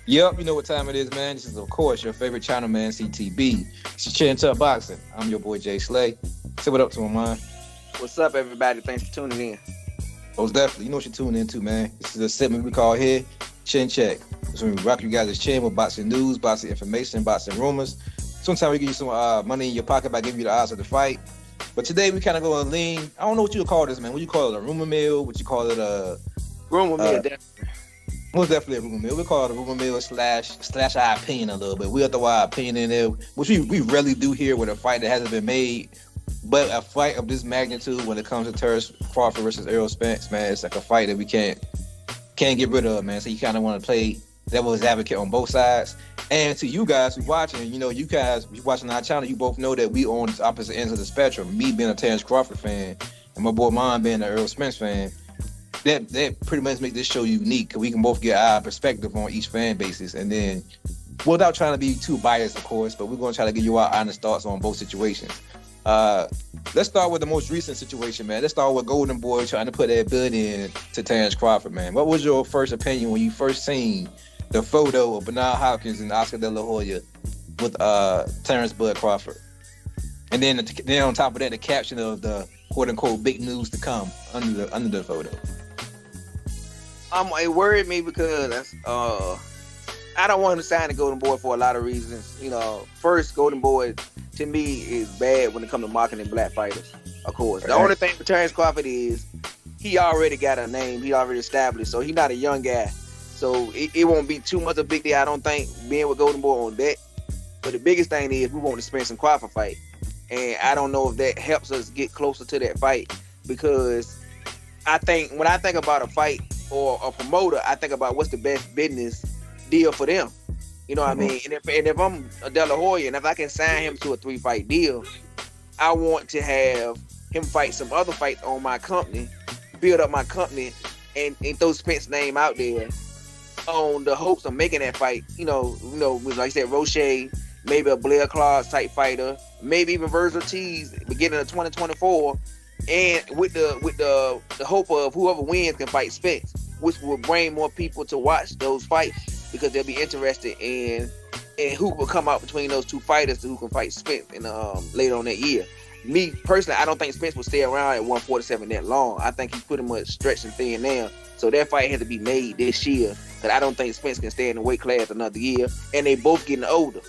Yep, you know what time it is, man. This is, of course, your favorite channel, man, CTB. It's Chin Tuck Boxing. I'm your boy, Jay Slay. Say what up to him, man. What's up, everybody? Thanks for tuning in. Most definitely. You know what you're tuning into, man. This is a segment we call here Chin Check. This is when we rock you guys' chin with boxing news, boxing information, boxing rumors. Sometimes we give you some money in your pocket by giving you the odds of the fight. But today we kind of go a lean. I don't know what you would call this, man. What you call it, a rumor mill? What you call it, rumor mill? Definitely. Most definitely a rumor mill. We call it a rumor mill slash our opinion a little bit. We'll throw our opinion in there, which we rarely do here with a fight that hasn't been made. But a fight of this magnitude, when it comes to Terrence Crawford versus Errol Spence, man, it's like a fight that we can't get rid of, man. So you kind of want to play devil's advocate on both sides. And to you guys who watching, you know, you guys watching our channel, you both know that we on the opposite ends of the spectrum. Me being a Terrence Crawford fan, and my boy Mon being an Errol Spence fan. That pretty much make this show unique, because we can both get our perspective on each fan basis, and then without trying to be too biased, of course, but we're going to try to give you our honest thoughts on both situations. Let's start with the most recent situation, man. Let's start with Golden Boy trying to put that bid in to Terrence Crawford, man. What was your first opinion when you first seen the photo of Bernard Hopkins and Oscar De La Hoya with Terrence Bud Crawford? And then on top of that, the caption of the quote-unquote big news to come under the photo. It worried me because I don't want to sign the Golden Boy for a lot of reasons. You know, first, Golden Boy to me is bad when it comes to marketing black fighters. Of course, the only thing for Terrence Crawford is he already got a name, he already established, so he's not a young guy. So it won't be too much of a big deal, I don't think, being with Golden Boy on that. But the biggest thing is we want to spend some Crawford fight, and I don't know if that helps us get closer to that fight, because I think when I think about a fight or a promoter, I think about what's the best business deal for them. You know what I mean? And if I'm a De La Hoya, and if I can sign him to a 3-fight deal, I want to have him fight some other fights on my company, build up my company, and throw Spence's name out there on the hopes of making that fight. You know, like I said, Roche, maybe a Blair Clark type fighter, maybe even Virgil Ortiz beginning of 2024. And with the hope of whoever wins can fight Spence, which will bring more people to watch those fights, because they'll be interested in who will come out between those two fighters who can fight Spence in later on that year. Me personally, I don't think Spence will stay around at 147 that long. I think he's pretty much stretching thin now. So that fight has to be made this year, because I don't think Spence can stay in the weight class another year, and they both getting older.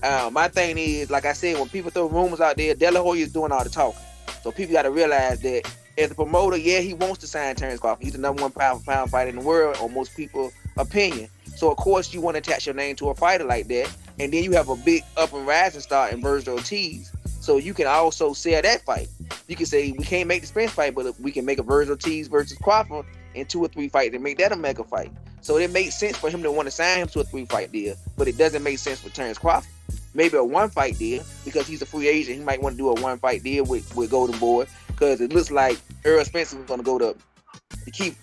My thing is, like I said, when people throw rumors out there, De La Hoya is doing all the talking. So people got to realize that as a promoter, yeah, he wants to sign Terrence Crawford. He's the number one pound-for-pound fighter in the world, on most people's opinion. So, of course, you want to attach your name to a fighter like that. And then you have a big up-and-rising star in Virgil Ortiz. So you can also sell that fight. You can say, we can't make the Spence fight, but we can make a Virgil Ortiz versus Crawford in 2 or 3 fights and make that a mega fight. So it makes sense for him to want to sign him to a 3-fight deal, but it doesn't make sense for Terrence Crawford. Maybe a 1-fight deal, because he's a free agent. He might want to do a 1-fight deal with Golden Boy, because it looks like Errol Spence was going to go the Keith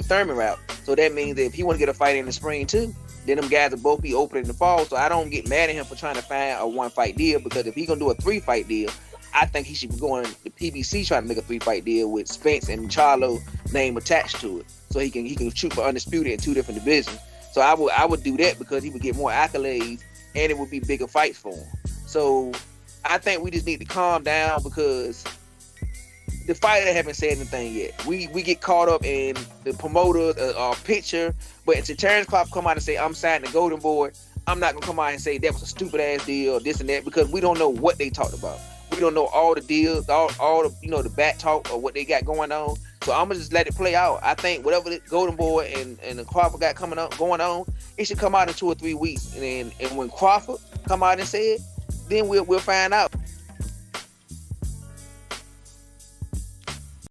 Thurman route. So that means that if he want to get a fight in the spring too, then them guys will both be open in the fall. So I don't get mad at him for trying to find a 1-fight deal, because if he's going to do a 3-fight deal, I think he should be going to PBC trying to make a 3-fight deal with Spence and Charlo name attached to it, so he can shoot for undisputed in 2 different divisions. So I would do that, because he would get more accolades, and it would be bigger fights for him. So I think we just need to calm down, because the fighter haven't said anything yet. We get caught up in the promoter picture, but until Terrence Crawford come out and say, I'm signing the Golden Boy, I'm not going to come out and say that was a stupid ass deal or this and that, because we don't know what they talked about. We don't know all the deals, all the, the back talk or what they got going on. So I'm gonna just let it play out. I think whatever the Golden Boy and the Crawford got going on, it should come out in 2 or 3 weeks. And when Crawford come out and say it, then we'll find out.